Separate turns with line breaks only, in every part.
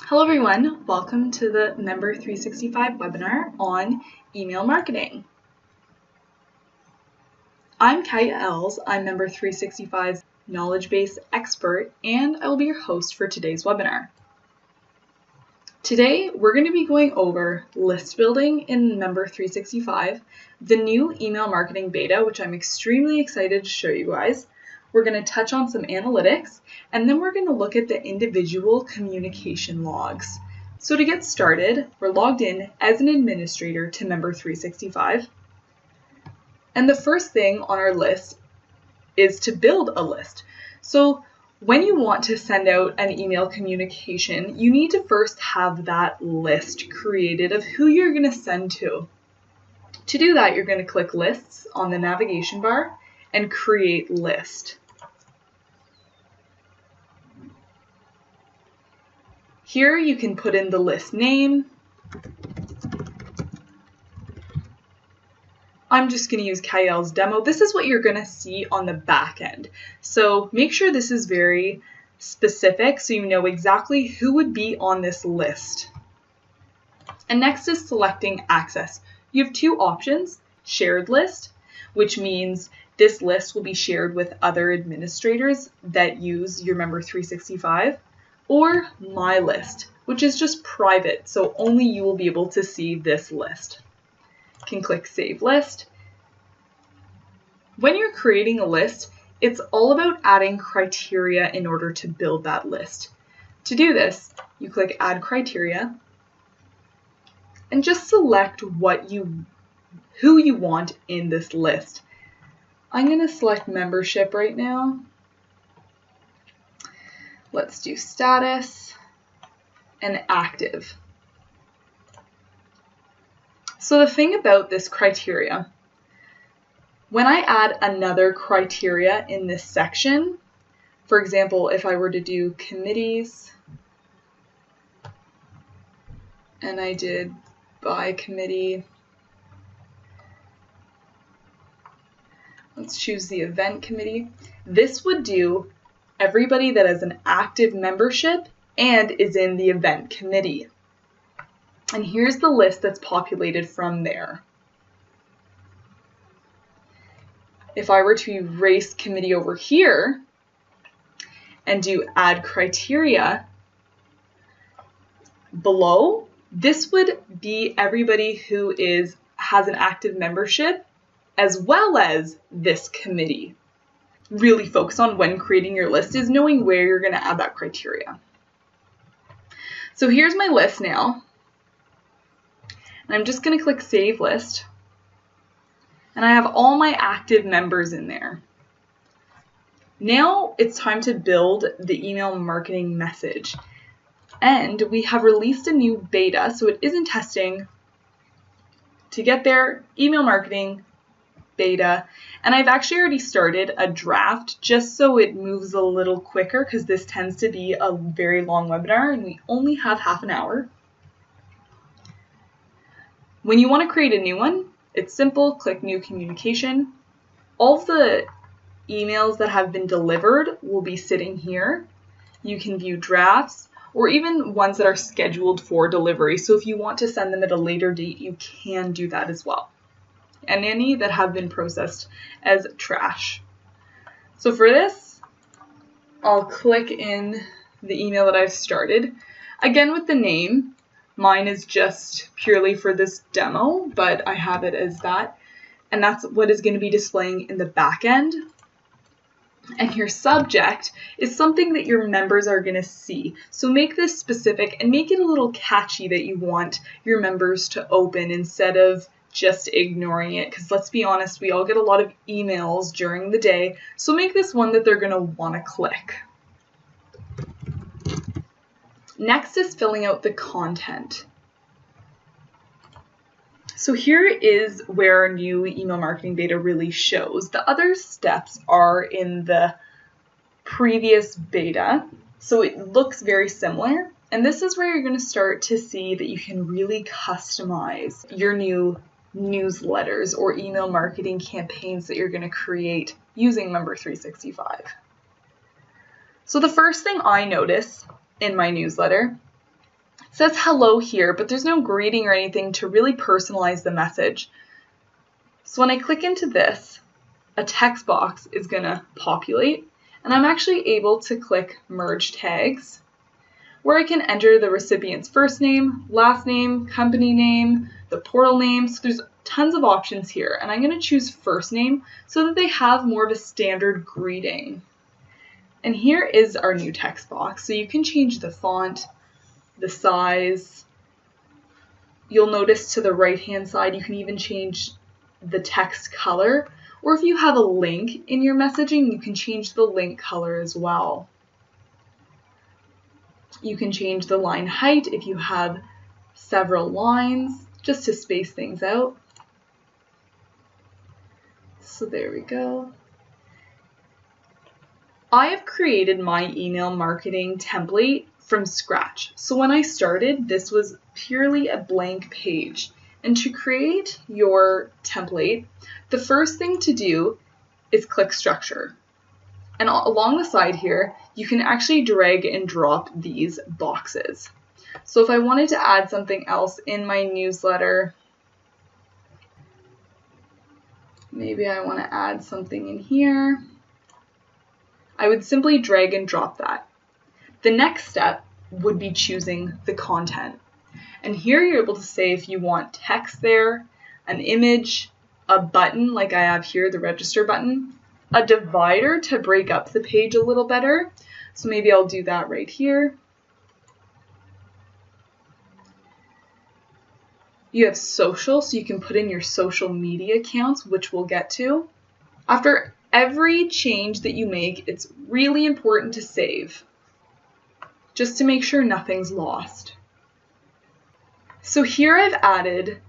Hello everyone, welcome to the Member 365 webinar on email marketing. I'm Kaya Els, I'm Member 365's knowledge base expert, and I will be your host for today's webinar. Today, we're going to be going over list building in Member 365, the new email marketing beta, which I'm extremely excited to show you guys. We're going to touch on some analytics, and then we're going to look at the individual communication logs. So to get started, we're logged in as an administrator to Member 365. And the first thing on our list is to build a list. So when you want to send out an email communication, you need to first have that list created of who you're going to send to. To do that, you're going to click Lists on the navigation bar and create list. Here you can put in the list name. I'm just going to use Kaya's demo. This is what you're going to see on the back end. So make sure this is very specific so you know exactly who would be on this list. And next is selecting access. You have two options: shared list, which means this list will be shared with other administrators that use your Member 365, or My List, which is just private, so only you will be able to see this list. You can click Save List. When you're creating a list, it's all about adding criteria in order to build that list. To do this, you click Add Criteria and just select who you want in this list. I'm going to select membership right now. Let's do status and active. So the thing about this criteria, when I add another criteria in this section, for example, if I were to do committees and I did by committee, let's choose the event committee, this would do everybody that has an active membership and is in the event committee. And here's the list that's populated from there. If I were to erase committee over here and do add criteria below, this would be everybody who has an active membership as well as this committee. Really focus on when creating your list is knowing where you're going to add that criteria. So here's my list now. And I'm just going to click Save List. And I have all my active members in there. Now it's time to build the email marketing message. And we have released a new beta, so it is in testing. To get there, email marketing beta, and I've actually already started a draft just so it moves a little quicker, because this tends to be a very long webinar and we only have half an hour. When you want to create a new one, it's simple. Click New Communication. All of the emails that have been delivered will be sitting here. You can view drafts or even ones that are scheduled for delivery. So if you want to send them at a later date, you can do that as well. And any that have been processed as trash. So for this, I'll click in the email that I've started. Again, with the name, mine is just purely for this demo, but I have it as that. And that's what is going to be displaying in the back end. And your subject is something that your members are going to see. So make this specific and make it a little catchy that you want your members to open instead of just ignoring it, because let's be honest, we all get a lot of emails during the day, so make this one that they're going to want to click. Next is filling out the content. So here is where our new email marketing beta really shows. The other steps are in the previous beta, so it looks very similar, and this is where you're going to start to see that you can really customize your new newsletters or email marketing campaigns that you're going to create using Member 365. So the first thing I notice in my newsletter It says hello here, but there's no greeting or anything to really personalize the message. So when I click into this, a text box is going to populate, and I'm actually able to click Merge Tags, where I can enter the recipient's first name, last name, company name, the portal name. So there's tons of options here, and I'm going to choose first name so that they have more of a standard greeting. And here is our new text box. So you can change the font, the size. You'll notice to the right-hand side, you can even change the text color, or if you have a link in your messaging, you can change the link color as well. You can change the line height if you have several lines, just to space things out. So there we go. I have created my email marketing template from scratch. So when I started, this was purely a blank page. And to create your template, the first thing to do is click Structure. And along the side here, you can actually drag and drop these boxes. So if I wanted to add something else in my newsletter, maybe I want to add something in here, I would simply drag and drop that. The next step would be choosing the content. And here you're able to say if you want text there, an image, a button like I have here, the register button, a divider to break up the page a little better. So maybe I'll do that right here. You have social, so you can put in your social media accounts, which we'll get to. After every change that you make, it's really important to save, just to make sure nothing's lost. So here I've added,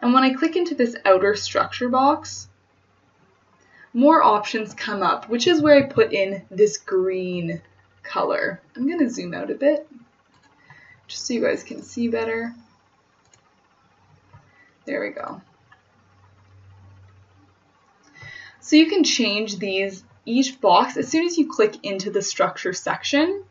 and when I click into this outer structure box, more options come up, which is where I put in this green color. I'm going to zoom out a bit, just so you guys can see better. There we go. So you can change these, each box, as soon as you click into the structure section.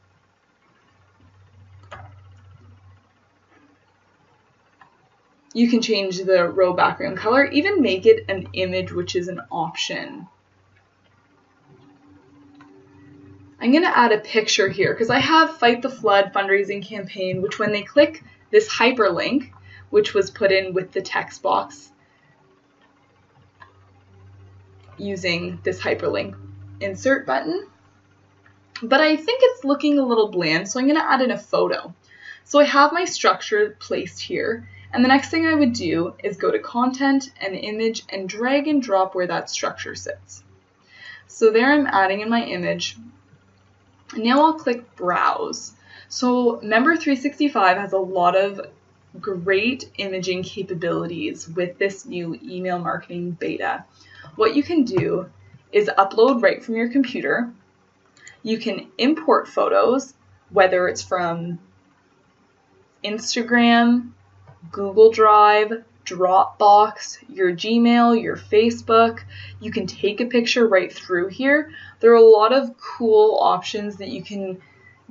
You can change the row background color, even make it an image, which is an option. I'm going to add a picture here because I have Fight the Flood fundraising campaign, which when they click this hyperlink, which was put in with the text box using this hyperlink insert button, but I think it's looking a little bland, so I'm going to add in a photo. So I have my structure placed here. And the next thing I would do is go to Content and Image and drag and drop where that structure sits. So there I'm adding in my image. Now I'll click Browse. So Member 365 has a lot of great imaging capabilities with this new email marketing beta. What you can do is upload right from your computer. You can import photos, whether it's from Instagram, Google Drive, Dropbox, your Gmail, your Facebook. You can take a picture right through here. There are a lot of cool options that you can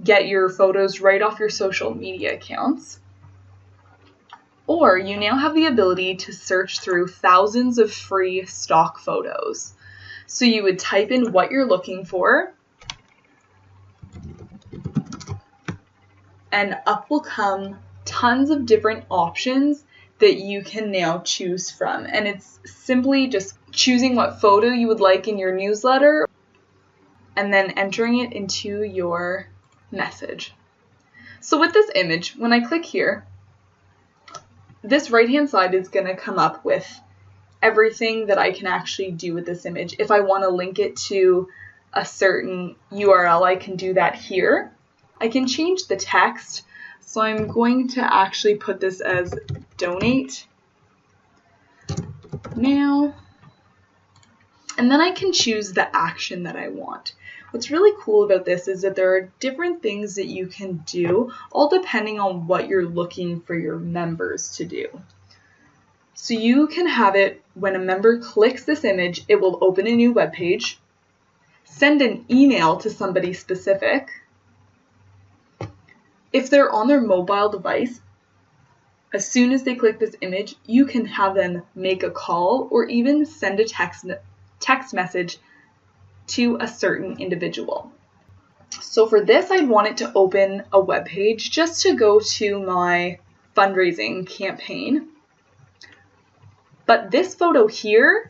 get your photos right off your social media accounts. Or you now have the ability to search through thousands of free stock photos. So you would type in what you're looking for, and up will come tons of different options that you can now choose from. And it's simply just choosing what photo you would like in your newsletter and then entering it into your message. So with this image, when I click here, this right-hand side is going to come up with everything that I can actually do with this image. If I want to link it to a certain URL, I can do that here. I can change the text. So I'm going to actually put this as donate now, and then I can choose the action that I want. What's really cool about this is that there are different things that you can do, all depending on what you're looking for your members to do. So you can have it when a member clicks this image, it will open a new web page, send an email to somebody specific, If they're on their mobile device, as soon as they click this image, you can have them make a call or even send a text message to a certain individual. So for this, I'd want it to open a web page just to go to my fundraising campaign. But this photo here,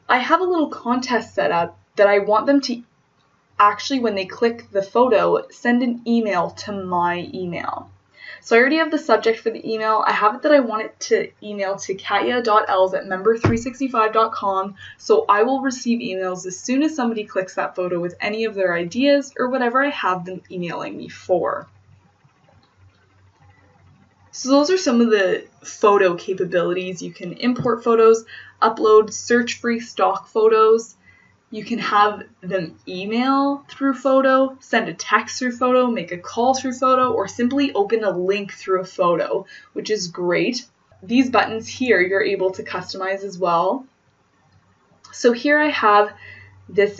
I have a little contest set up that I want them to actually, when they click the photo, send an email to my email. So I already have the subject for the email. I have it that I want it to email to katya.els@member365.com, so I will receive emails as soon as somebody clicks that photo with any of their ideas or whatever I have them emailing me for. So those are some of the photo capabilities. You can import photos, upload search-free stock photos. You can have them email through photo, send a text through photo, make a call through photo, or simply open a link through a photo, which is great. These buttons here you're able to customize as well. So here I have this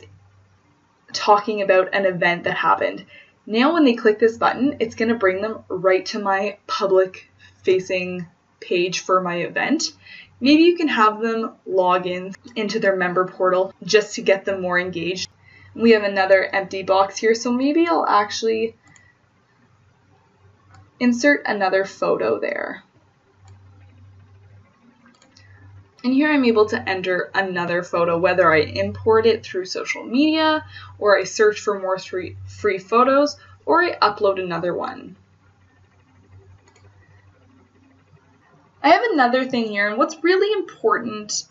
talking about an event that happened. Now when they click this button, it's going to bring them right to my public facing page for my event. Maybe you can have them log in into their member portal just to get them more engaged. We have another empty box here, so maybe I'll actually insert another photo there. And here I'm able to enter another photo, whether I import it through social media, or I search for more free photos, or I upload another one. I have another thing here, and what's really important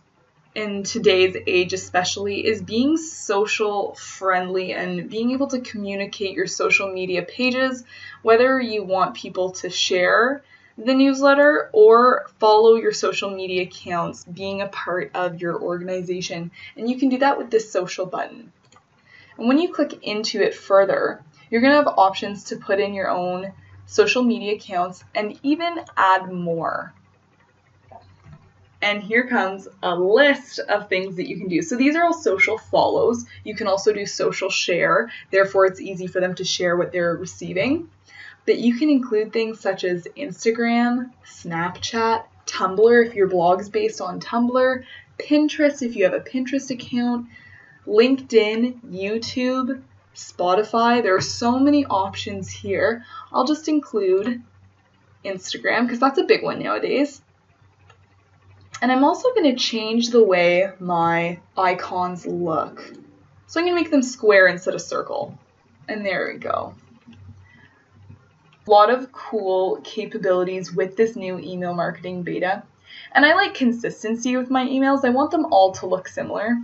in today's age especially is being social friendly and being able to communicate your social media pages, whether you want people to share the newsletter or follow your social media accounts, being a part of your organization. And you can do that with this social button. And when you click into it further, you're going to have options to put in your own social media accounts and even add more. And here comes a list of things that you can do. So these are all social follows. You can also do social share. Therefore, it's easy for them to share what they're receiving. But you can include things such as Instagram, Snapchat, Tumblr if your blog's based on Tumblr, Pinterest if you have a Pinterest account, LinkedIn, YouTube, Spotify. There are so many options here. I'll just include Instagram because that's a big one nowadays. And I'm also going to change the way my icons look. So I'm going to make them square instead of circle. And there we go. A lot of cool capabilities with this new email marketing beta. And I like consistency with my emails. I want them all to look similar.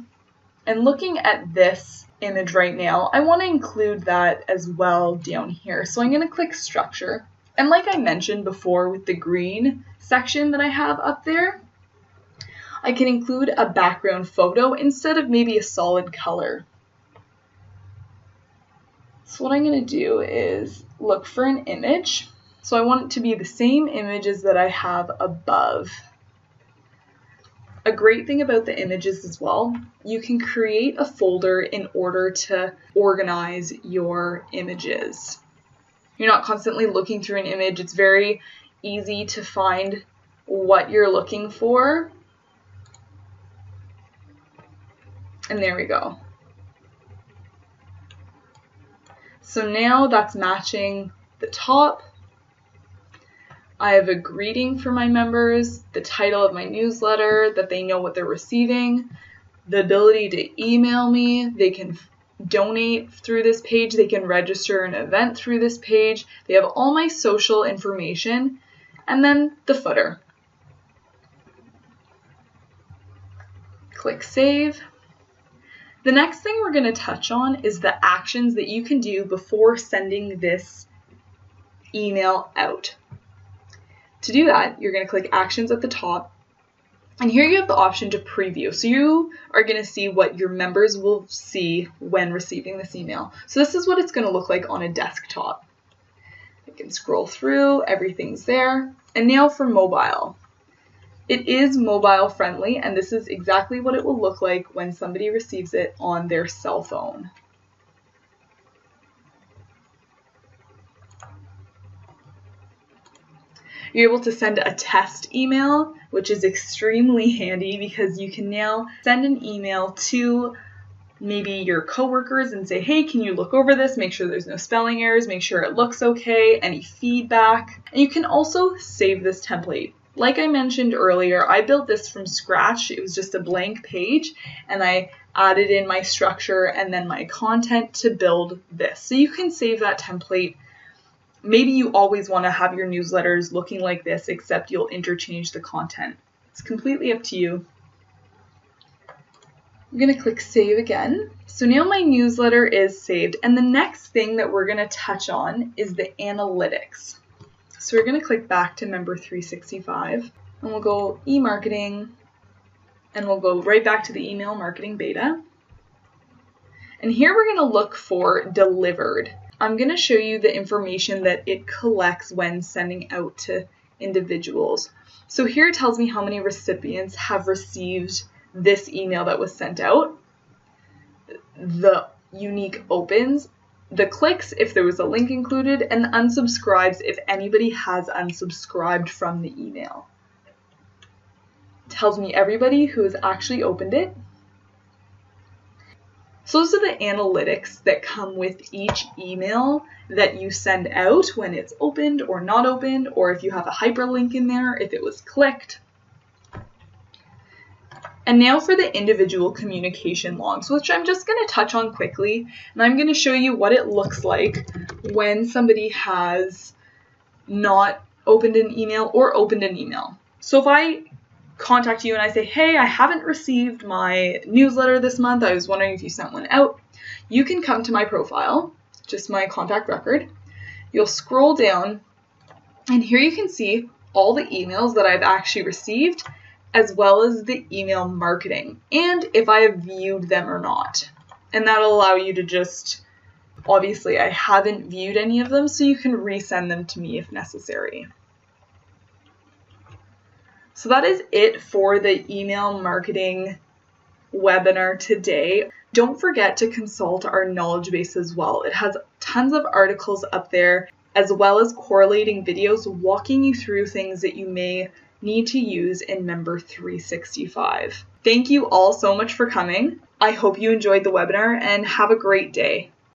And looking at this image right now, I want to include that as well down here. So I'm going to click structure. And like I mentioned before with the green section that I have up there, I can include a background photo instead of maybe a solid color. So what I'm going to do is look for an image. So I want it to be the same images that I have above. A great thing about the images as well, you can create a folder in order to organize your images. You're not constantly looking through an image. It's very easy to find what you're looking for. And there we go. So now that's matching the top. I have a greeting for my members, the title of my newsletter, that they know what they're receiving, the ability to email me, they can donate through this page, they can register an event through this page, they have all my social information, and then the footer. Click Save. The next thing we're going to touch on is the actions that you can do before sending this email out. To do that, you're going to click Actions at the top, and here you have the option to preview. So you are going to see what your members will see when receiving this email. So this is what it's going to look like on a desktop. You can scroll through, everything's there. And now for mobile. It is mobile friendly, and this is exactly what it will look like when somebody receives it on their cell phone. You're able to send a test email, which is extremely handy because you can now send an email to maybe your coworkers and say, hey, can you look over this? Make sure there's no spelling errors, make sure it looks okay, any feedback. And you can also save this template. Like I mentioned earlier, I built this from scratch. It was just a blank page, and I added in my structure and then my content to build this. So you can save that template. Maybe you always want to have your newsletters looking like this, except you'll interchange the content. It's completely up to you. I'm going to click save again. So now my newsletter is saved, and the next thing that we're going to touch on is the analytics. So we're going to click back to Member 365, and we'll go e-marketing, and we'll go right back to the email marketing beta. And here we're going to look for delivered. I'm going to show you the information that it collects when sending out to individuals. So here it tells me how many recipients have received this email that was sent out, the unique opens, the clicks if there was a link included, and the unsubscribes if anybody has unsubscribed from the email. It tells me everybody who has actually opened it. So those are the analytics that come with each email that you send out when it's opened or not opened, or if you have a hyperlink in there, if it was clicked. And now for the individual communication logs, which I'm just going to touch on quickly, and I'm going to show you what it looks like when somebody has not opened an email or opened an email. So if I contact you and I say, hey, I haven't received my newsletter this month, I was wondering if you sent one out, you can come to my profile, just my contact record. You'll scroll down, and here you can see all the emails that I've actually received, as well as the email marketing, and if I have viewed them or not. And that'll allow you to just, obviously I haven't viewed any of them, so you can resend them to me if necessary. So that is it for the email marketing webinar today. Don't forget to consult our knowledge base as well. It has tons of articles up there, as well as correlating videos walking you through things that you may need to use in Member 365. Thank you all so much for coming. I hope you enjoyed the webinar and have a great day.